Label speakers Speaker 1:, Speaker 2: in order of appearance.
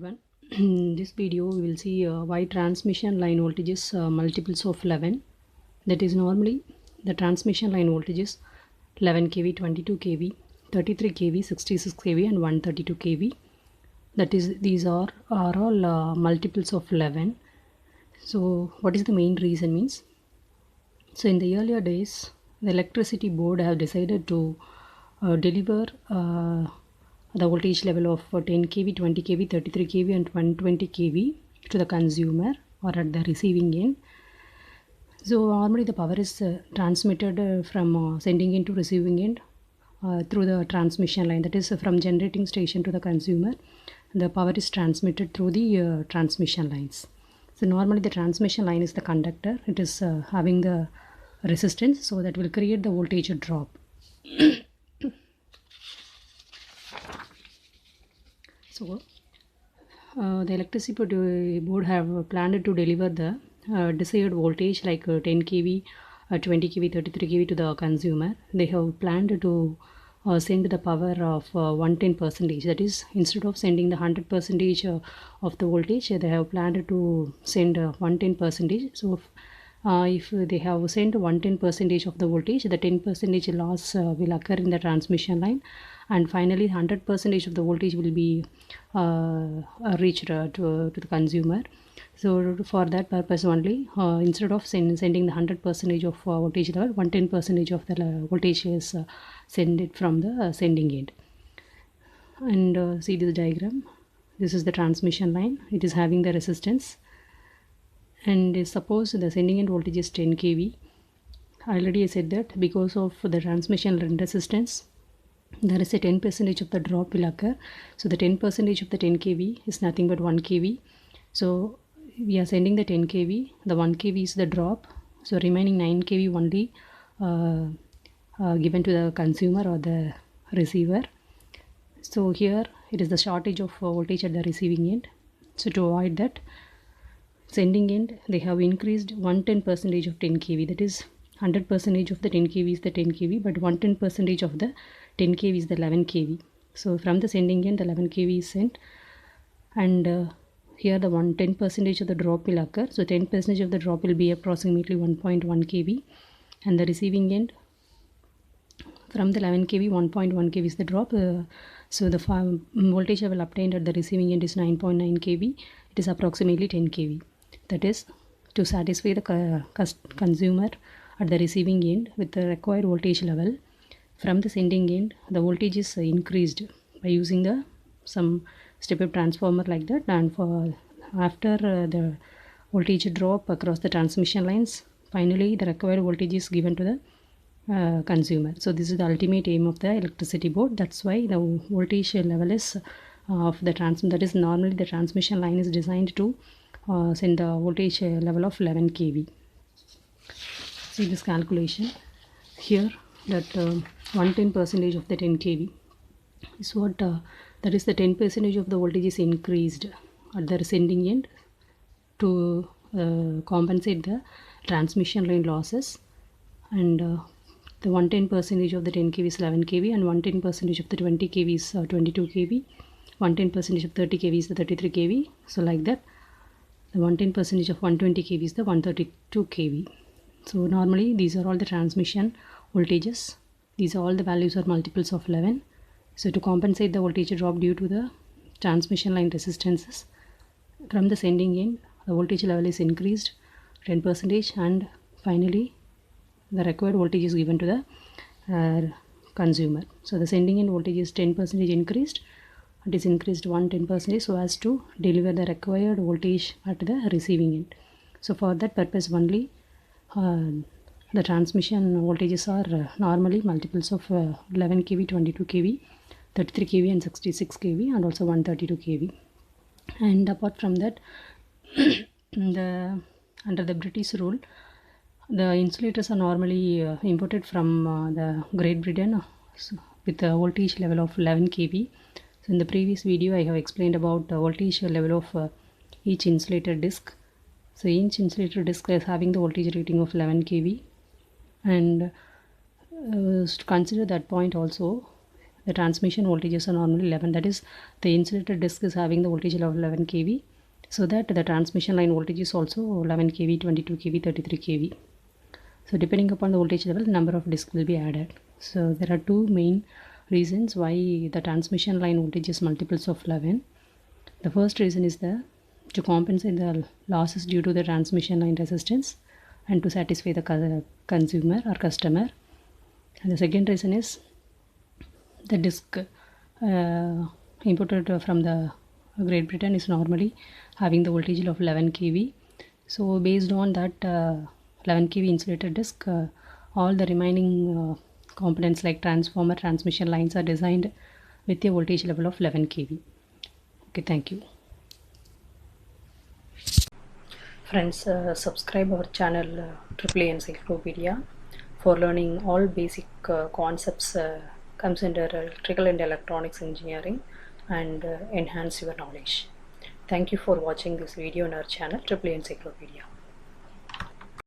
Speaker 1: everyone. In this video we will see why transmission line voltage is multiples of 11. That is, normally the transmission line voltage is 11 kV, 22 kV, 33 kV, 66 kV and 132 kV. That is, these are all multiples of 11. So what is the main reason means? So in the earlier days, the electricity board have decided to deliver the voltage level of 10 kV, 20 kV, 33 kV and 120 kV to the consumer or at the receiving end. So normally the power is transmitted from sending end to receiving end through the transmission line, that is from generating station to the consumer. The power is transmitted through the transmission lines. So normally the transmission line is the conductor. It is having the resistance, so that will create the voltage drop. So the electricity board have planned to deliver the desired voltage like 10 kV, 20 kV, 33 kV to the consumer. They have planned to send the power of 110%. That is, instead of sending the 100% of the voltage, they have planned to send 110%. So if they have sent 110% of the voltage, the 10% loss will occur in the transmission line, and finally 100% of the voltage will be reached to the consumer. So for that purpose only, instead of sending the 100% of voltage level, 110% of the voltage is sent it from the sending end. And see this diagram. This is the transmission line. It is having the resistance, and suppose the sending end voltage is 10 kV. Already I said that because of the transmission resistance, there is a 10% of the drop will occur. So the 10% of the 10 kV is nothing but 1 kV. So we are sending the 10 kV, the 1 kV is the drop, so remaining 9 kV only given to the consumer or the receiver. So here it is the shortage of voltage at the receiving end. So to avoid that, sending end, they have increased 110% of 10 kV. That is, 100% of the 10 kV is the 10 kV, but 110% of the 10 kV is the 11 kV. So from the sending end, the 11 kV is sent, and here the 10% of the drop will occur. So 10% of the drop will be approximately 1.1 kV, and the receiving end, from the 11 kV, 1.1 kV is the drop. So the voltage level obtained at the receiving end is 9.9 kV. It is approximately 10 kV. That is, to satisfy the consumer at the receiving end with the required voltage level, from the sending end the voltage is increased by using some step-up transformer like that, and for after the voltage drop across the transmission lines, finally the required voltage is given to the consumer. So this is the ultimate aim of the electricity board. That's why the voltage level is of the that is, normally the transmission line is designed to send the voltage level of 11 kV. See this calculation here, that 110% of the 10 kV is what that is, the 10% of the voltage is increased at the sending end to compensate the transmission line losses, and the 110% of the 10 kV is 11 kV, and 110% of the 20 kV is 22 kV, 110% of 30 kV is the 33 kV. So like that, the 110% of 120 kV is the 132 kV. So normally these are all the transmission voltages. These are all the values are multiples of 11. So to compensate the voltage drop due to the transmission line resistances, from the sending end the voltage level is increased 10%, and finally the required voltage is given to the consumer. So the sending end voltage is 10% increased. It is increased 110% so as to deliver the required voltage at the receiving end. So for that purpose only, the transmission voltages are normally multiples of 11 kV, 22 kV, 33 kV and 66 kV, and also 132 kV. And apart from that, under the British rule, the insulators are normally imported from the Great Britain with a voltage level of 11 kV. So in the previous video I have explained about the voltage level of each insulator disc. So each insulator disc is having the voltage rating of 11 kV, and to consider that point also, the transmission voltages are normally 11, that is the insulated disc is having the voltage level of 11 kV, so that the transmission line voltage is also 11 kV, 22 kV, 33 kV. So depending upon the voltage level, the number of discs will be added. So there are two main reasons why the transmission line voltage is multiples of 11. The first reason is to compensate the losses due to the transmission line resistance and to satisfy the consumer or customer. And the second reason is the disc imported from the Great Britain is normally having the voltage of 11 kV. So based on that 11 kV insulated disc, all the remaining components like transformer, transmission lines are designed with a voltage level of 11 kV. Okay, thank you. Friends, subscribe our channel AAA Encyclopedia for learning all basic concepts comes under electrical and electronics engineering and enhance your knowledge. Thank you for watching this video on our channel AAA Encyclopedia.